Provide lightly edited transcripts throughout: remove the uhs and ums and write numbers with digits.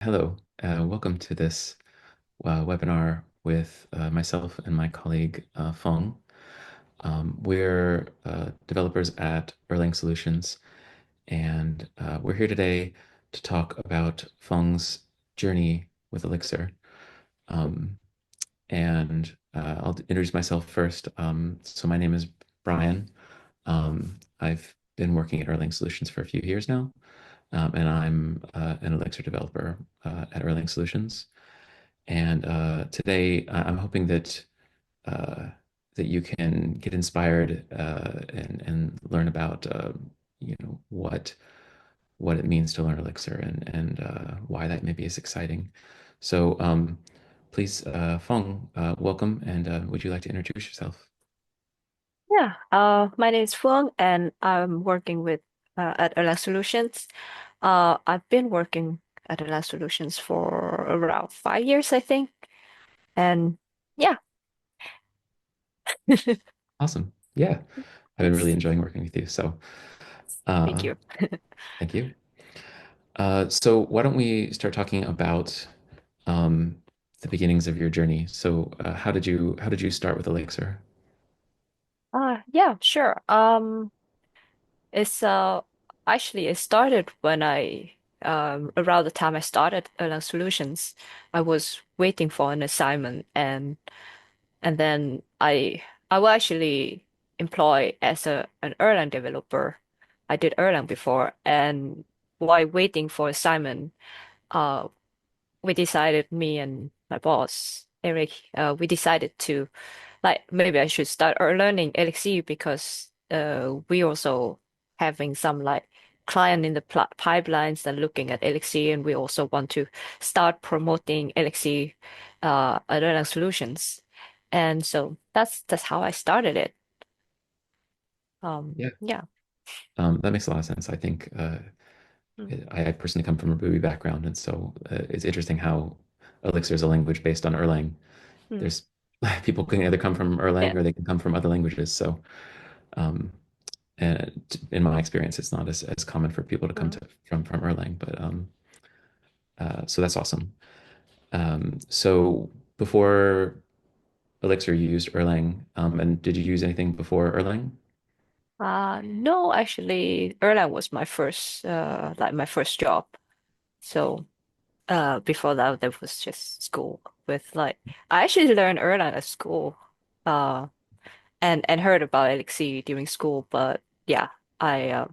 Hello, welcome to this webinar with myself and my colleague Phuong. We're developers at Erlang Solutions, and we're here today to talk about Phuong's journey with Elixir. Um, and I'll introduce myself first. So my name is Brian. I've been working at Erlang Solutions for a few years now, and I'm an Elixir developer at Erlang Solutions. And today, I'm hoping uh, that you can get inspired and learn about what it means to learn Elixir and why that maybe is exciting. So please, Feng, welcome, and would you like to introduce yourself? Yeah, my name is Phuong, and I'm working with at Erlang Solutions. I've been working at Erlang Solutions for around 5 years, I think. And yeah, Awesome. Yeah, I've been really thanks. enjoying working with you. So Thank uh, you. thank you. So why don't we start talking about um, the beginnings of your journey? So how did you start with Elixir? Yeah, sure. It's actually it started when I around the time I started Erlang Solutions. I was waiting for an assignment, and then I was actually employed as an Erlang developer. I did Erlang before, and while waiting for assignment, uh, we decided, me and my boss Eric, we decided to, like, maybe I should start learning Elixir because we also having some like client in the pl pipelines and looking at Elixir, and we also want to start promoting Elixir at Erlang Solutions. And so that's how I started it. Yeah, Yeah. that makes a lot of sense. I think Mm. I personally come from a Ruby background, and so it's interesting how Elixir is a language based on Erlang. Mm. There's people can either come from Yeah. Erlang or they can come from other languages. So, um, and in my experience, it's not as common for people to come Mm. to from Erlang, but so that's awesome. So before Elixir, you used Erlang, and did you use anything before Erlang? No, actually, Erlang was my first, like my first job. So, before that, that was just school with like, I actually learned Erlang at school, uh, and heard about Elixir during school. But yeah, it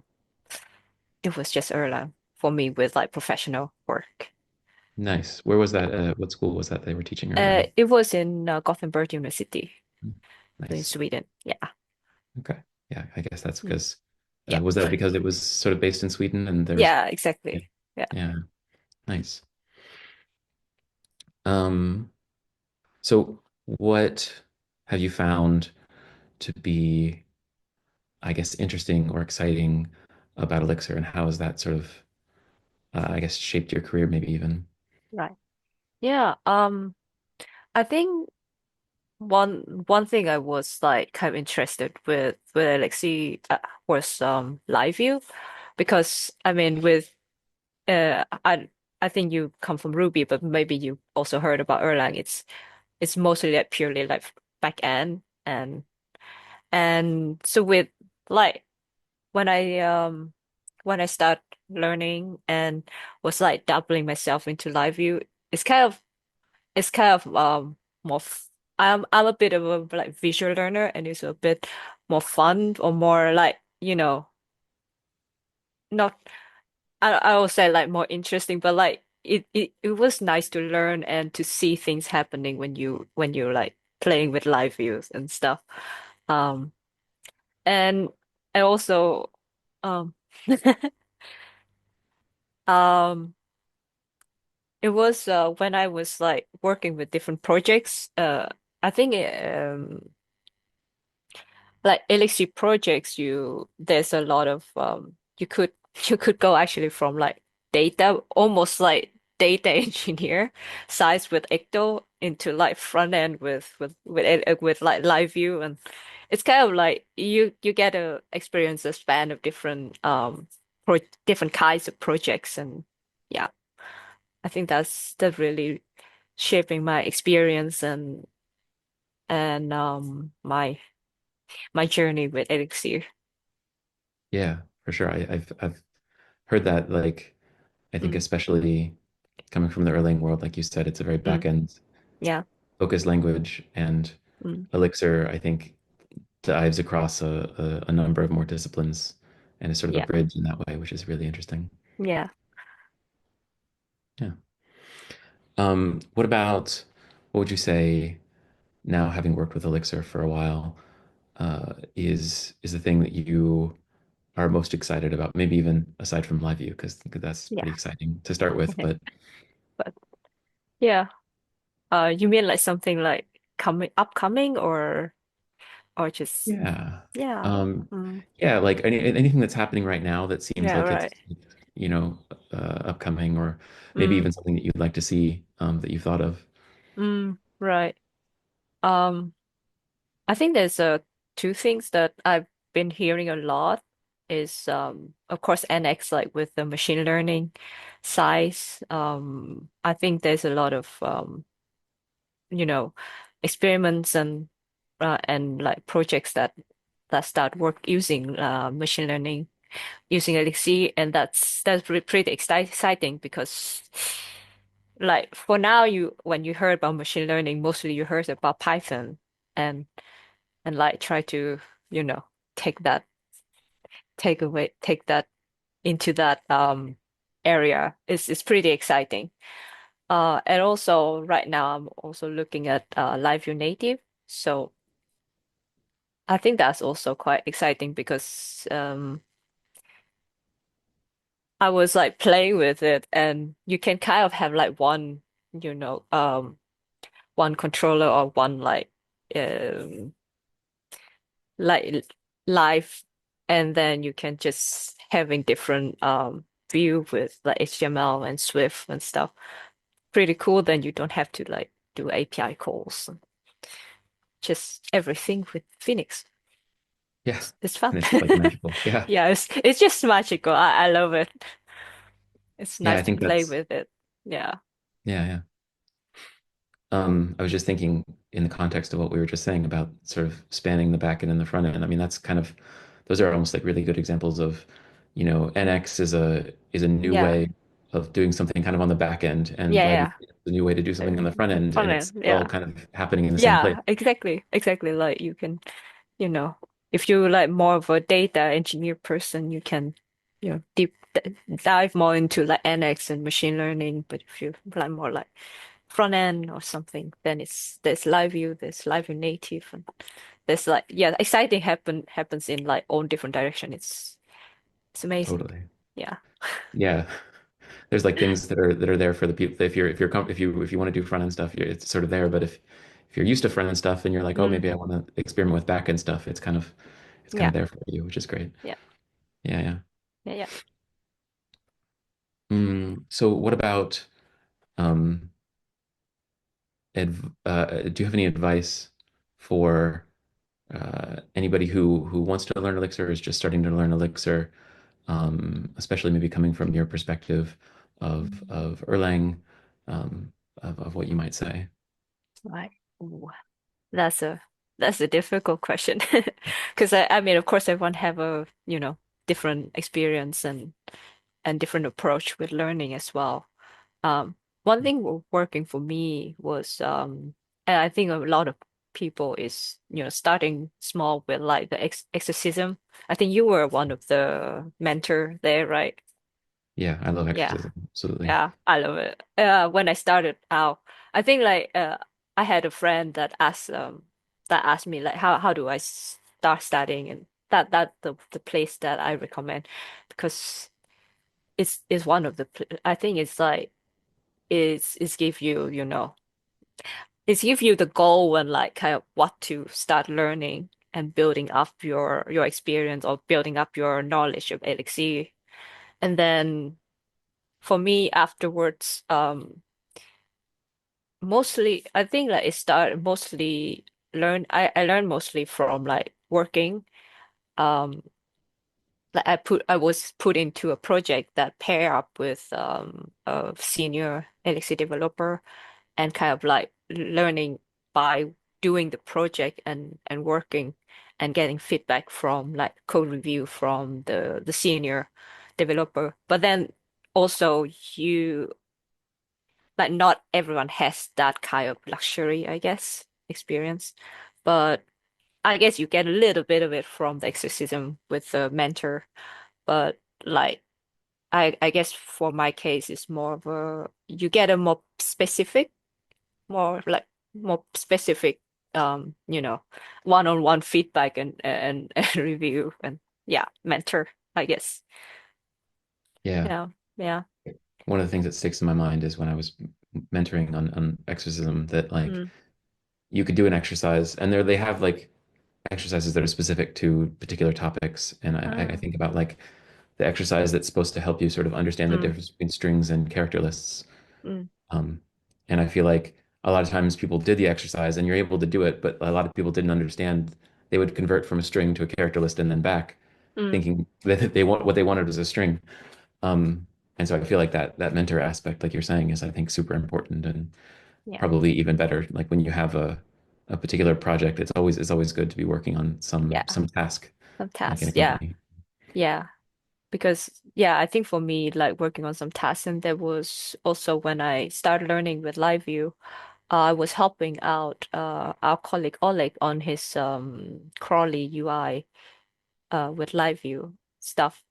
was just Erlang for me with like professional work. Nice. Where was Yeah. that? What school was that they were teaching Erlang? It was in Gothenburg University Hmm. in Nice. Sweden. Yeah. Okay. Yeah, I guess that's Mm. because Yeah. was that because it was sort of based in Sweden and there's Yeah, yeah, exactly. Yeah. yeah, nice. Um, so what have you found to be, I guess, interesting or exciting about Elixir, and how has that sort of, I guess, shaped your career, maybe even? Right. Yeah. I think one thing I was like kind of interested with Alexi was live view, because I mean with I think you come from Ruby, but maybe you also heard about Erlang. It's mostly like purely like back end, and so with like when I start learning and was like dabbling myself into live view, it's kind of it's kind of more f I'm a bit of a like visual learner, and it's a bit more fun, or more like, not, I will say like more interesting, but like it was nice to learn and to see things happening when you're like playing with live views and stuff. Um and I also um um it was when I was like working with different projects, I think like Elixir projects, there's a lot of you could go actually from like data, almost like data engineer size with Ecto, into like front end with like live view. And it's kind of like you get to experience a span of different pro different kinds of projects. And yeah, I think that's really shaping my experience and my journey with Elixir. Yeah, for sure. I've heard that, like, I think Mm, especially coming from the Erlang world, like you said, it's a very mm, back-end yeah. focused language, and Mm, Elixir, I think, dives across a number of more disciplines and is sort of a yeah. bridge in that way, which is really interesting. Yeah. Yeah. What about, what would you say, now having worked with Elixir for a while, is the thing that you are most excited about? Maybe even aside from live view, because that's Yeah. pretty exciting to start with. But But yeah. You mean like something like coming upcoming or just yeah, yeah. um, Mm, yeah, like anything that's happening right now that seems yeah, like right. you know, upcoming, or maybe Mm, even something that you'd like to see, that you've thought of. right. Um, I think there's two things that I've been hearing a lot is of course NX like with the machine learning size. I think there's a lot of you know experiments and like projects that start work using machine learning using Elixir, and that's pretty exciting because like for now you when you heard about machine learning mostly you heard about Python and and like try to you know take that take that into that area is pretty exciting. And also right now I'm also looking at Live View Native, so I think that's also quite exciting because I was like playing with it and you can kind of have like one you know one controller or one um like live, and then you can just having different view with like HTML and Swift and stuff. Pretty cool. Then you don't have to like do API calls. Just everything with Phoenix. Yeah, It's fun. and it's like magical. Yeah, Yeah, it's just magical. I love it. It's yeah, I nice to think play that's with it. Yeah. yeah, yeah. I was just thinking in the context of what we were just saying about sort of spanning the back end and the front end. I mean, that's kind of, those are almost like really good examples of, NX is a new Yeah. way of doing something kind of on the back end, and Yeah, Live yeah. is a new way to do something on the front end, Fun and end. it's all Yeah. kind of happening in the same place. Yeah, exactly. Exactly. Like you can you know, if you like more of a data engineer person, you can, dive more into like NX and machine learning. But if you like more like front end or something, then there's live view, there's live view native, and there's like yeah, exciting happens in like all different direction. It's amazing. Totally. Yeah. Yeah. There's like things that are there for the people. If you want to do front end stuff, it's sort of there. But if you're used to front end stuff and you're like, oh, Mm, maybe I want to experiment with back end stuff, it's kind of yeah. there for you, which is great. Yeah. Yeah, yeah. Yeah. Yeah. So what about, um, do you have any advice for, anybody who wants to learn Elixir, is just starting to learn Elixir, especially maybe coming from your perspective of Erlang, of what you might say? Right. Ooh, that's a that's a difficult question because I mean of course everyone have a different experience and different approach with learning as well. One thing working for me was and I think a lot of people is starting small with like the exorcism. I think you were one of the mentor there, right? Yeah, I love Yeah. exorcism. Absolutely. Yeah, I love it. When I started out, I think like I had a friend that asked me like how do I start studying, and that the place that I recommend because it's one of the I think it's like it's give you it's give you the goal and like kind of what to start learning and building up your experience or building up your knowledge of Elixir, and then for me afterwards mostly I think like it started mostly I learned mostly from like working. Um like I was put into a project that pair up with a senior Elixir developer and kind of like learning by doing the project and working and getting feedback from like code review from the senior developer. But then also you like not everyone has that kind of luxury, I guess, experience. But I guess you get a little bit of it from the exorcism with the mentor. But like I guess for my case it's more of a you get a more like more specific you know one-on-one feedback and review and yeah mentor I guess Yeah. yeah yeah One of the things that sticks in my mind is when I was mentoring on exorcism that like mm, you could do an exercise and there they have like exercises that are specific to particular topics. And I mm, think about like the exercise that's supposed to help you sort of understand the mm, difference between strings and character lists. mm, And I feel like a lot of times people did the exercise and you're able to do it, but a lot of people didn't understand. They would convert from a string to a character list and then back, mm, thinking that they want what they wanted was a string. And so I feel like that mentor aspect, like you're saying, is I think super important and yeah probably even better. Like when you have a particular project, it's always good to be working on yeah some task, some like in a tasks yeah company. yeah because yeah I think for me like working on some tasks and there was also when I started learning with live view I was helping out our colleague Oleg on his crawly UI with live view stuff.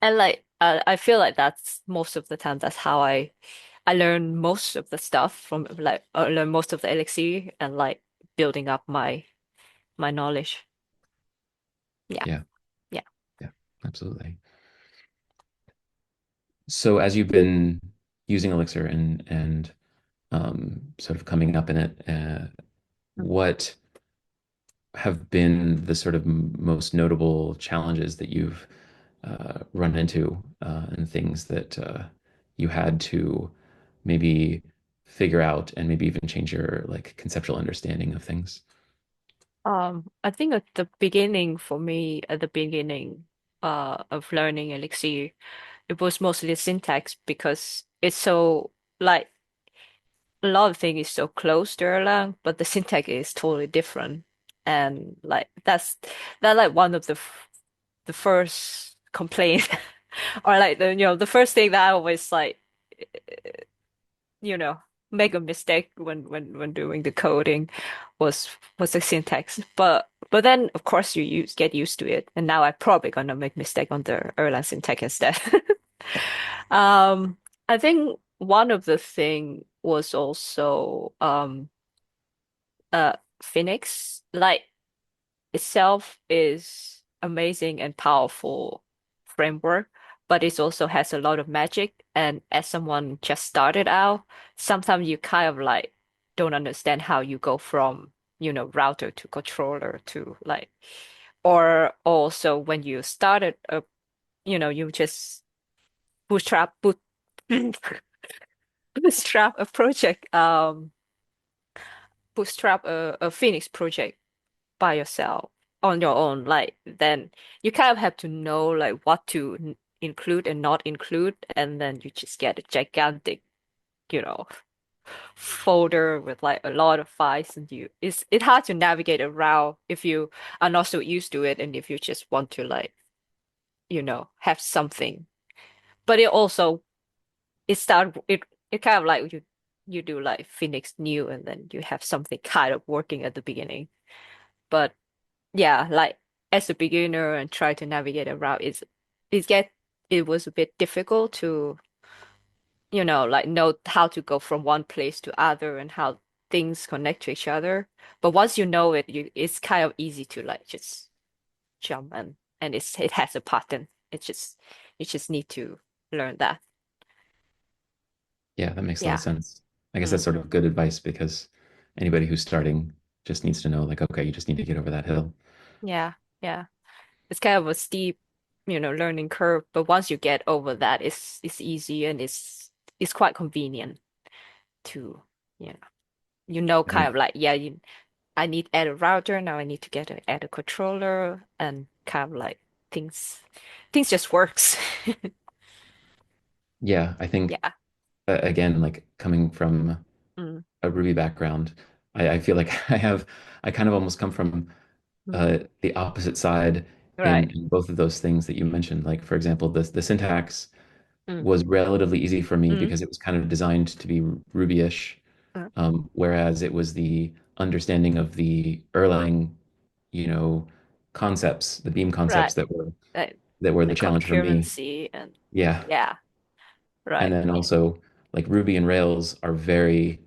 And like I feel like that's most of the time that's how I learn most of the stuff from like learn most of the Elixir and like building up my knowledge. Yeah, Yeah, yeah. yeah, absolutely. So as you've been using Elixir and sort of coming up in it, what have been the sort of most notable challenges that you've run into and things that you had to maybe figure out and maybe even change your like conceptual understanding of things? I think at the beginning for me, at the beginning of learning Elixir, it was mostly syntax because it's so like a lot of things is so close to Erlang, but the syntax is totally different. And like that like one of the first complaint or like the first thing that I always like you know make a mistake when doing the coding was was the syntax. But then of course get used to it. And now I'm probably gonna make mistake on the Erlang syntax instead. I think one of the thing was also Phoenix like itself is amazing and powerful framework, but it also has a lot of magic. And as someone just started out, sometimes you kind of like don't understand how you go from, router to controller to like, or also when you started you just bootstrap bootstrap a project, bootstrap a Phoenix project by yourself on your own, like then you kind of have to know like what to include and not include, and then you just get a gigantic, you know, folder with like a lot of files, and it's hard to navigate around if you are not so used to it, and if you just want to like, have something. But it also it kind of like you do like Phoenix new, and then you have something kind of working at the beginning. But yeah, like as a beginner and try to navigate around, it get it was a bit difficult to, like know how to go from one place to other and how things connect to each other. But once you know it, it's kind of easy to like just jump and it has a pattern. It's just you just need to learn that. Yeah, that makes a lot of Yeah. sense. I guess that's Mm. sort of good advice because anybody who's starting just needs to know, like, okay, you just need to get over that hill. Yeah. Yeah. It's kind of a steep, learning curve, but once you get over that, it's easy and it's quite convenient to, you know, kind And of like, yeah, I need add a router, now I need to add a controller and kind of like things just works. Yeah, I think Yeah. again, like coming from Mm, a Ruby background, I feel like I kind of almost come from mm, the opposite side right. in both of those things that you mentioned. Like for example, the syntax Mm, was relatively easy for me mm, because it was kind of designed to be Ruby-ish, mm, whereas it was the understanding of the Erlang, you know, concepts, the beam right. concepts Uh, that were the the challenge for me. concurrency and Yeah. yeah, And right. then also like Ruby and Rails are very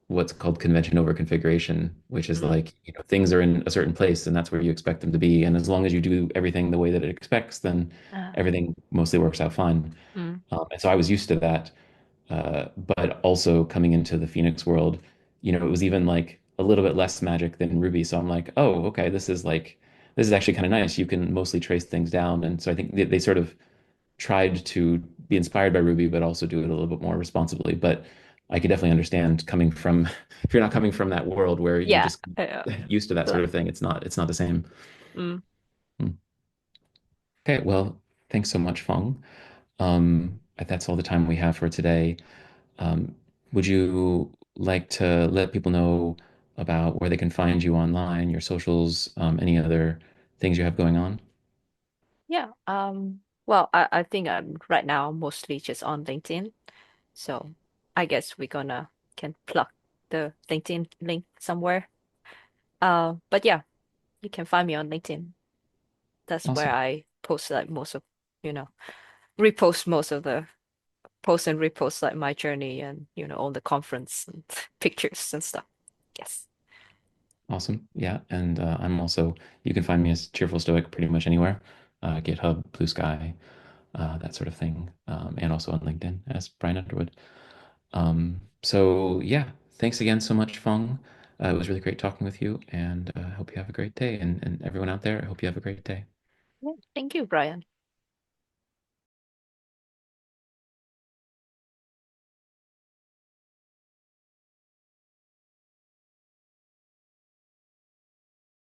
what's called convention over configuration, which is Mm, like, things are in a certain place and that's where you expect them to be. And as long as you do everything the way that it expects, then uh, everything mostly works out fine. mm, And so I was used to that. But also coming into the Phoenix world, it was even like a little bit less magic than Ruby. So I'm like, oh, okay, this is actually kind of nice. You can mostly trace things down. And so I think they sort of tried to be inspired by Ruby, but also do it a little bit more responsibly. But I could definitely understand coming from, if you're not coming from that world where you're yeah. just used to that sort Like, of thing, it's not the same. mm, Hmm. Okay, well, thanks so much, Fong. That's all the time we have for today. Um, would you like to let people know about where they can find you online, your socials, any other things you have going on? yeah. Well, I think I'm right now mostly just on LinkedIn. So I guess we're gonna can plug the LinkedIn link somewhere. But yeah, you can find me on LinkedIn. That's where Awesome. I post like most of, you know, repost most of the post and repost like my journey and all the conference and pictures and stuff. Yes. Awesome. Yeah. And you can find me as Cheerful Stoic pretty much anywhere, GitHub, Blue Sky, that sort of thing. And also on LinkedIn as Brian Underwood. So, yeah, thanks again so much, Fong. It was really great talking with you, and I hope you have a great day. And everyone out there, I hope you have a great day. Yeah. Thank you, Brian.